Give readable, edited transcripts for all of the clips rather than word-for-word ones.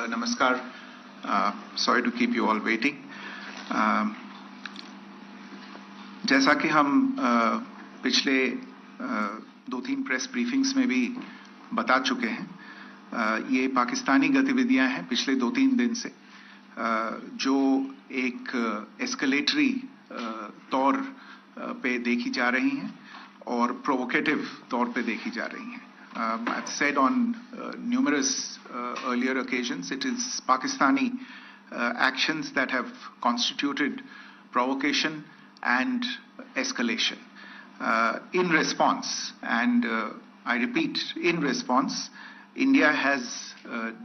Namaskar. Sorry to keep you all waiting. जैसा कि हम पिछले 2-3 प्रेस ब्रीफिंग्स में भी बता चुके हैं, ये पाकिस्तानी गतिविधियां हैं पिछले 2-3 दिन से, जो एक एस्केलेटरी तौर पे देखी जा रही हैं और प्रोवोकेटिव तौर पे देखी जा रही हैं. I've said on numerous earlier occasions, it is Pakistani actions that have constituted provocation and escalation. In response, and I repeat, in response, India has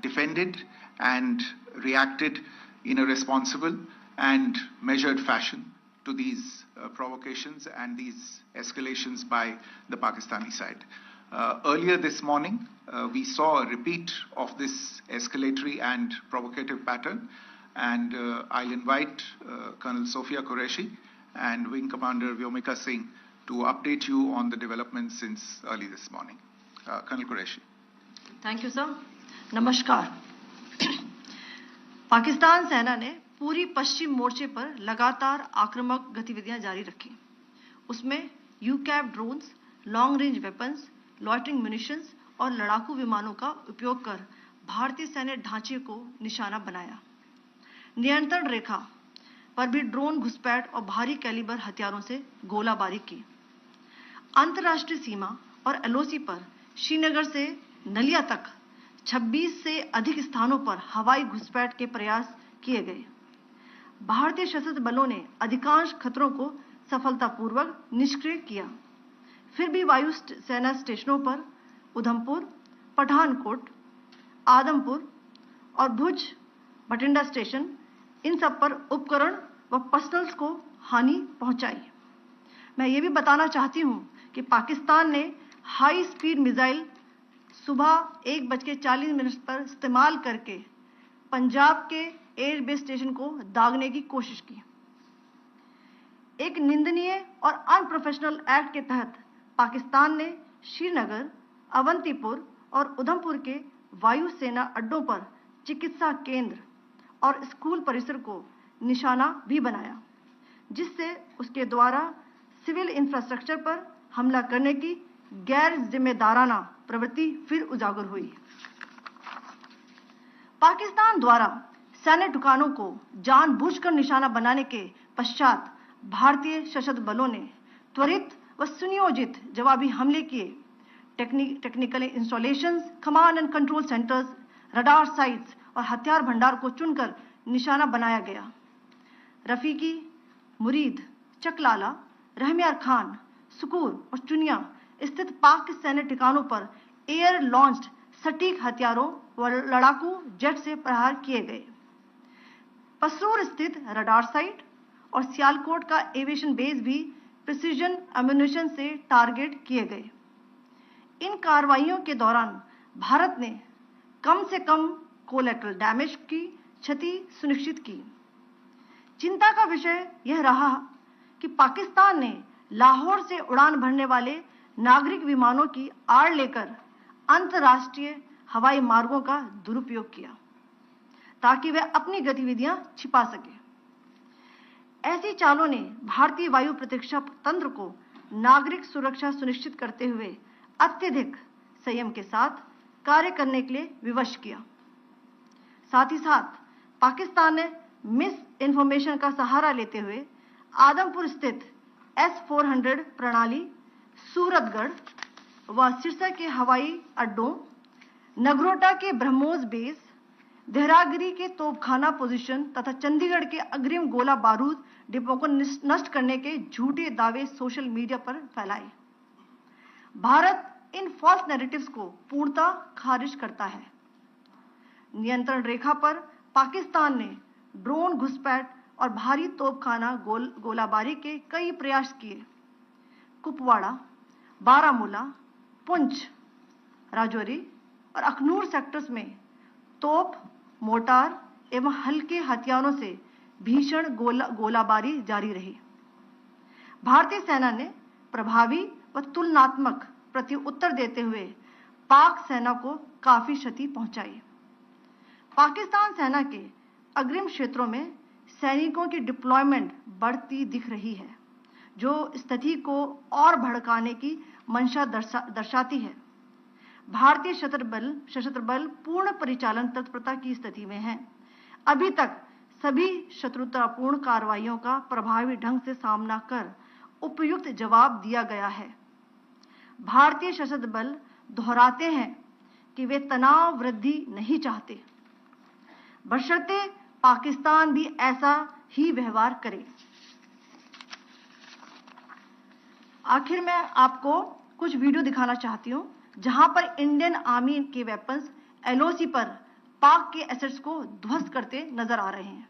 defended and reacted in a responsible and measured fashion to these provocations and these escalations by the Pakistani side. Earlier this morning, we saw a repeat of this escalatory and provocative pattern, and I'll invite Colonel Sophia Qureshi and Wing Commander Vyomika Singh to update you on the developments since early this morning. Colonel Qureshi. Thank you, sir. Namaskar. Pakistan सेना ने पूरी पश्चिम मोर्चे पर लगातार आक्रामक गतिविधियां जारी रखी. उसमें यूकैप drones, long range weapons, loitering munitions और लड़ाकू विमानों का उपयोग कर भारतीय सैन्य ढांचे को निशाना बनाया. नियंत्रण रेखा पर भी ड्रोन घुसपैठ और भारी कैलिबर हथियारों से गोलाबारी की. अंतर्राष्ट्रीय सीमा और एलओसी पर श्रीनगर से नलिया तक 26 से अधिक स्थानों पर हवाई घुसपैठ के प्रयास किए गए. भारतीय सशस्त्र बलों ने अधिकांश खतरों को सफलतापूर्वक निष्क्रिय किया. फिर भी वायु सेना स्टेशनों पर उधमपुर, पठानकोट, आदमपुर और भुज बठिंडा स्टेशन, इन सब पर उपकरण व पर्सनल्स को हानि पहुंचाई. मैं ये भी बताना चाहती हूं कि पाकिस्तान ने हाई स्पीड मिसाइल सुबह 1:40 पर इस्तेमाल करके पंजाब के एयरबेस स्टेशन को दागने की कोशिश की. एक निंदनीय और अनप्रोफेशनल एक्ट के तहत पाकिस्तान ने श्रीनगर, अवंतीपुर और उधमपुर के वायु सेना अड्डों पर चिकित्सा केंद्र और स्कूल परिसर को निशाना भी बनाया, जिससे उसके द्वारा सिविल इंफ्रास्ट्रक्चर पर हमला करने की गैर जिम्मेदाराना प्रवृत्ति फिर उजागर हुई. पाकिस्तान द्वारा सैन्य ठिकानों को जानबूझकर निशाना बनाने के पश्चात भारतीय सशस्त्र बलों ने त्वरित व सुनियोजित जवाबी हमले किए. Technical installations, command and control centres, radar sites और हथियार भंडार को चुनकर निशाना बनाया गया. रफीकी, मुरीद, चकलाला, रहमियार खान, सुकूर और चुनिया स्थित पाक सैन्य ठिकानों पर एयर लॉन्च्ड सटीक हथियारों व लड़ाकू जेट से प्रहार किए गए. पसरूर स्थित रडार साइट और सियालकोट का एविएशन बेस भी प्रिसीजन एम्यूनिशन से टारगेट किए गए. इन कार्रवाइयों के दौरान भारत ने कम से कम कोलैटरल डैमेज की क्षति सुनिश्चित की. चिंता का विषय यह रहा कि पाकिस्तान ने लाहौर से उड़ान भरने वाले नागरिक विमानों की आड़ लेकर अंतर्राष्ट्रीय हवाई मार्गों का दुरुपयोग किया, ताकि वह अपनी गतिविधियां छिपा सके. ऐसी चालों ने भारतीय वायु प्रतिरक्षा तंत्र को नागरिक सुरक्षा सुनिश्चित करते हुए अत्यधिक संयम के साथ कार्य करने के लिए विवश किया. साथ ही साथ पाकिस्तान ने मिस इन्फॉर्मेशन का सहारा लेते हुए आदमपुर स्थित S-400 प्रणाली, सूरतगढ़ व सिरसा के हवाई अड्डों, नगरोटा के ब्रह्मोस बेस, देहरागिरी के तोपखाना पोजीशन तथा चंडीगढ़ के अग्रिम गोला बारूद डिपो को नष्ट करने के झूठे दावे सोशल मीडिया पर फैलाए. भारत इन फॉल्स नैरेटिव्स को पूर्णतः खारिज करता है. नियंत्रण रेखा पर पाकिस्तान ने ड्रोन घुसपैठ और भारी तोपखाना गोलाबारी के कई प्रयास किए. कुपवाड़ा, बारामूला, पुंछ, राजौरी और अखनूर सेक्टर्स में तोप, मोर्टार एवं हल्के हथियारों से भीषण गोलाबारी जारी रही. भारतीय सेना ने प्रभावी व तुलनात्मक प्रत्युत्तर देते हुए पाक सेना को काफी क्षति पहुंचाई. पाकिस्तान सेना के अग्रिम क्षेत्रों में सैनिकों की डिप्लॉयमेंट बढ़ती दिख रही है, जो स्थिति को और भड़काने की मंशा दर्शाती है। भारतीय सशस्त्र बल पूर्ण परिचालन तत्परता की स्थिति में हैं। अभी तक सभी शत्रुतापूर्ण कार्रवाइयों का प्रभावी ढंग से सामना कर उपयुक्त जवाब दिया गया है। भारतीय सशस्त्र बल दोहराते हैं कि वे तनाव वृद्धि नहीं चाहते, बशर्ते पाकिस्तान भी ऐसा ही व्यवहार करे। आखिर में आपको कुछ वीडियो दिखाना चाहती हूं, जहां पर इंडियन आर्मी के वेपन्स एलओसी पर पाक के एसेट्स को ध्वस्त करते नजर आ रहे हैं।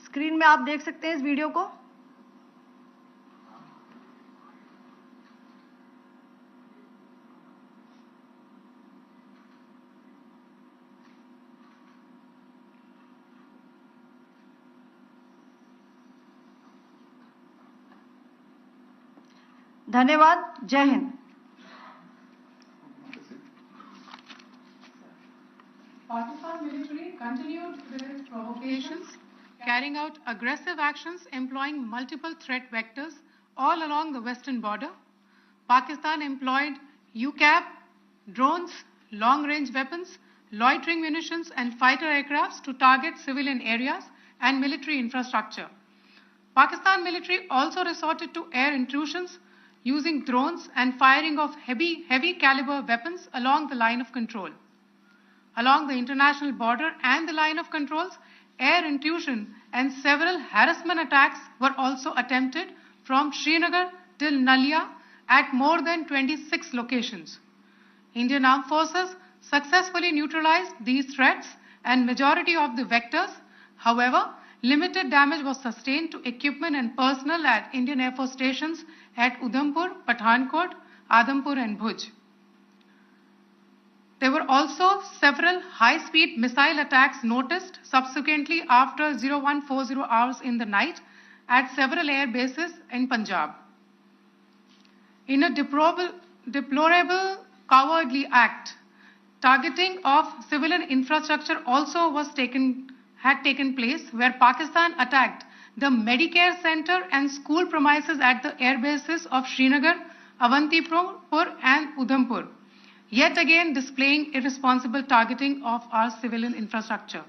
स्क्रीन में आप देख सकते हैं इस वीडियो को। धन्यवाद। जय Hind. Pakistan military continued their provocations, carrying out aggressive actions employing multiple threat vectors all along the western border. Pakistan employed UCAV, drones, long-range weapons, loitering munitions and fighter aircrafts to target civilian areas and military infrastructure. Pakistan military also resorted to air intrusions using drones and firing of heavy caliber weapons along the line of control. Along the international border and the line of controls, air intrusion and several harassment attacks were also attempted from Srinagar till Nalia at more than 26 locations. Indian Armed Forces successfully neutralized these threats and majority of the vectors. However, limited damage was sustained to equipment and personnel at Indian Air Force stations at Udhampur, Pathankot, Adampur and Bhuj. There were also several high-speed missile attacks noticed subsequently after 0140 hours in the night at several air bases in Punjab. In a deplorable cowardly act, targeting of civilian infrastructure also had taken place, where Pakistan attacked the Medicare Center and school premises at the air bases of Srinagar, Avantipur and Udhampur, yet again displaying irresponsible targeting of our civilian infrastructure.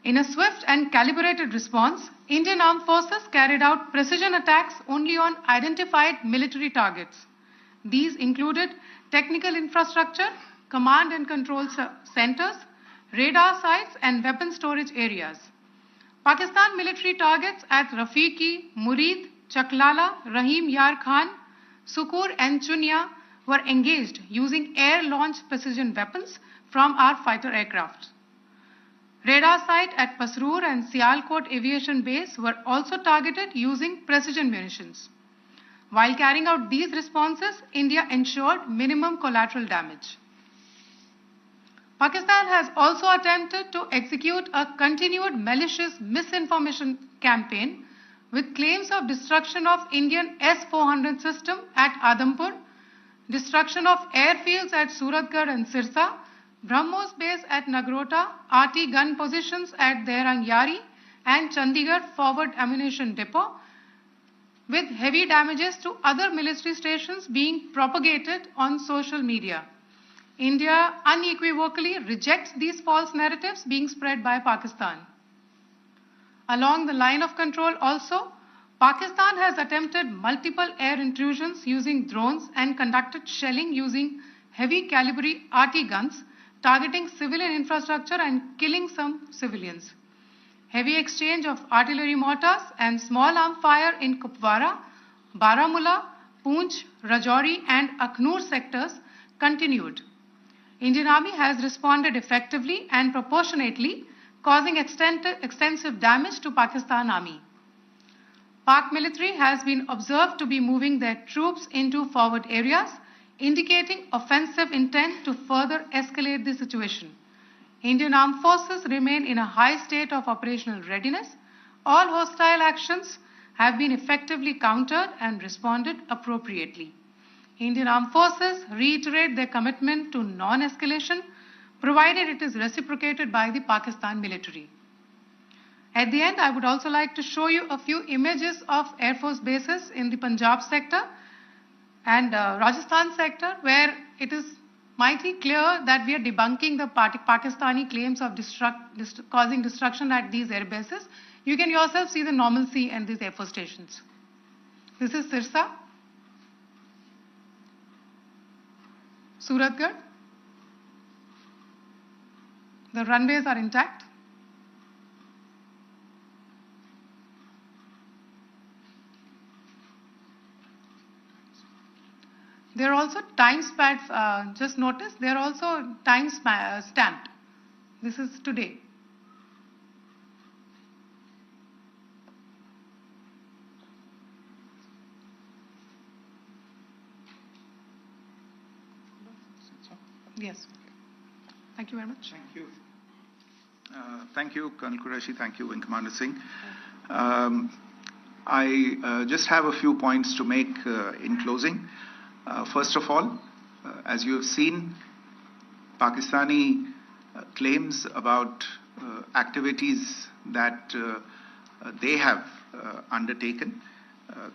In a swift and calibrated response, Indian Armed Forces carried out precision attacks only on identified military targets. These included technical infrastructure, command and control centers, radar sites and weapon storage areas. Pakistan military targets at Rafiqi, Murid, Chaklala, Rahim Yar Khan, Sukur and Chunya were engaged using air-launched precision weapons from our fighter aircraft. Radar site at Pasroor and Sialkot Aviation Base were also targeted using precision munitions. While carrying out these responses, India ensured minimum collateral damage. Pakistan has also attempted to execute a continued malicious misinformation campaign with claims of destruction of Indian S-400 system at Adampur, destruction of airfields at Suratgarh and Sirsa, BrahMos base at Nagrota, RT gun positions at Derang Yari and Chandigarh forward ammunition depot, with heavy damages to other military stations being propagated on social media. India unequivocally rejects these false narratives being spread by Pakistan. Along the line of control also, Pakistan has attempted multiple air intrusions using drones and conducted shelling using heavy caliber RT guns, targeting civilian infrastructure and killing some civilians. Heavy exchange of artillery mortars and small arm fire in Kupwara, Baramulla, Poonch, Rajouri and Akhnur sectors continued. Indian Army has responded effectively and proportionately, causing extensive damage to Pakistan Army. Pak military has been observed to be moving their troops into forward areas, indicating offensive intent to further escalate the situation. Indian Armed Forces remain in a high state of operational readiness. All hostile actions have been effectively countered and responded appropriately. Indian Armed Forces reiterate their commitment to non-escalation, provided it is reciprocated by the Pakistan military. At the end, I would also like to show you a few images of Air Force bases in the Punjab sector and Rajasthan sector, where it is mighty clear that we are debunking the Pakistani claims of causing destruction at these air bases. You can yourself see the normalcy in these Air Force stations. This is Sirsa, Suratgarh. The runways are intact. There are also time stamps, just notice, they are also time stamped. This is today. Yes. Thank you very much. Thank you. Thank you, Colonel Qureshi. Thank you, Wing Commander Singh. I just have a few points to make in closing. First of all, as you have seen, Pakistani claims about activities that they have undertaken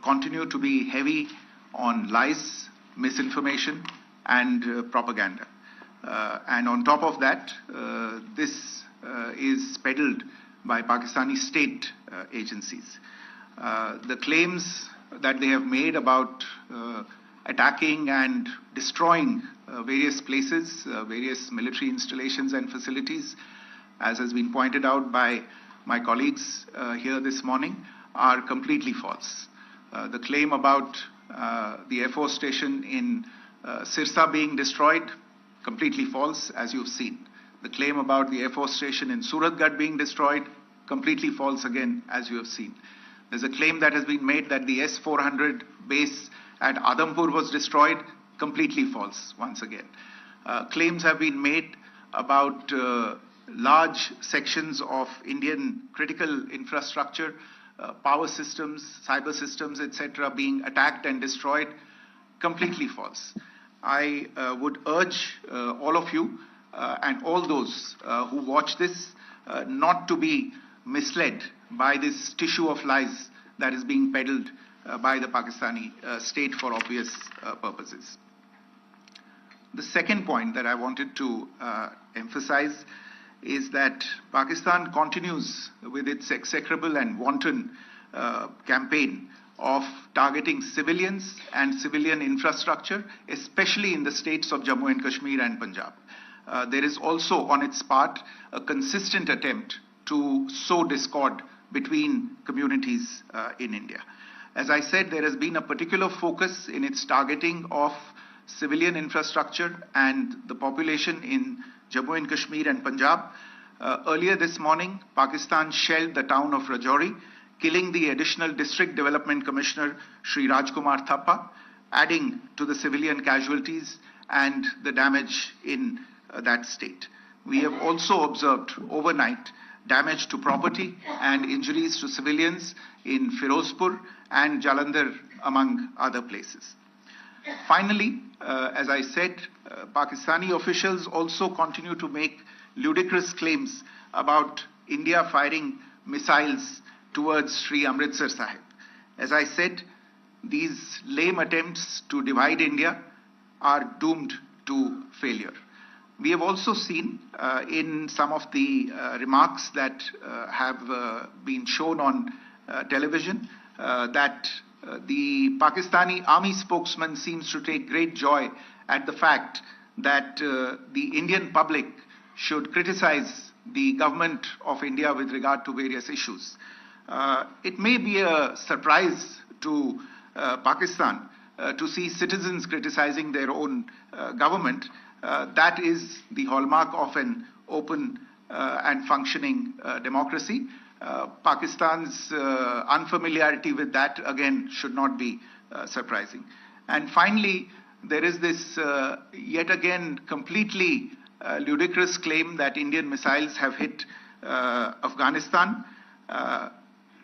continue to be heavy on lies, misinformation, and propaganda. And on top of that, this is peddled by Pakistani state agencies. The claims that they have made about attacking and destroying various places, various military installations and facilities, as has been pointed out by my colleagues here this morning, are completely false. The claim about the Air Force station in Sirsa being destroyed, completely false, as you've seen. The claim about the Air Force station in Suratgarh being destroyed, completely false again, as you have seen. There's a claim that has been made that the S-400 base at Adampur was destroyed, completely false once again. Claims have been made about large sections of Indian critical infrastructure, power systems, cyber systems, etc., being attacked and destroyed, completely false. I would urge all of you and all those who watch this not to be misled by this tissue of lies that is being peddled by the Pakistani state for obvious purposes. The second point that I wanted to emphasize is that Pakistan continues with its execrable and wanton campaign of targeting civilians and civilian infrastructure, especially in the states of Jammu and Kashmir and Punjab. There is also on its part a consistent attempt to sow discord between communities in India. As I said, there has been a particular focus in its targeting of civilian infrastructure and the population in Jammu and Kashmir and Punjab. Earlier this morning, Pakistan shelled the town of Rajouri, killing the additional District Development Commissioner, Shri Rajkumar Thappa, adding to the civilian casualties and the damage in that state. We have also observed overnight damage to property and injuries to civilians in Firozpur and Jalandhar, among other places. Finally, as I said, Pakistani officials also continue to make ludicrous claims about India firing missiles towards Sri Amritsar Sahib. As I said, these lame attempts to divide India are doomed to failure. We have also seen in some of the remarks that have been shown on television that the Pakistani army spokesman seems to take great joy at the fact that the Indian public should criticize the government of India with regard to various issues. It may be a surprise to Pakistan to see citizens criticizing their own government. That is the hallmark of an open and functioning democracy. Pakistan's unfamiliarity with that, again, should not be surprising. And finally, there is this yet again completely ludicrous claim that Indian missiles have hit Afghanistan.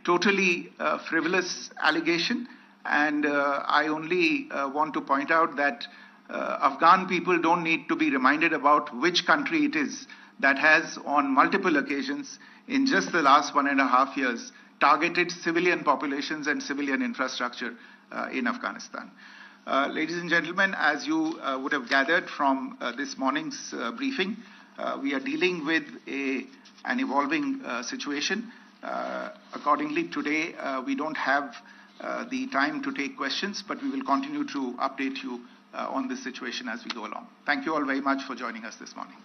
Totally frivolous allegation, and I only want to point out that Afghan people don't need to be reminded about which country it is that has on multiple occasions in just the last 1.5 years targeted civilian populations and civilian infrastructure in Afghanistan. Ladies and gentlemen, as you would have gathered from this morning's briefing, we are dealing with an evolving situation. Accordingly, today we don't have the time to take questions, but we will continue to update you on this situation as we go along. Thank you all very much for joining us this morning.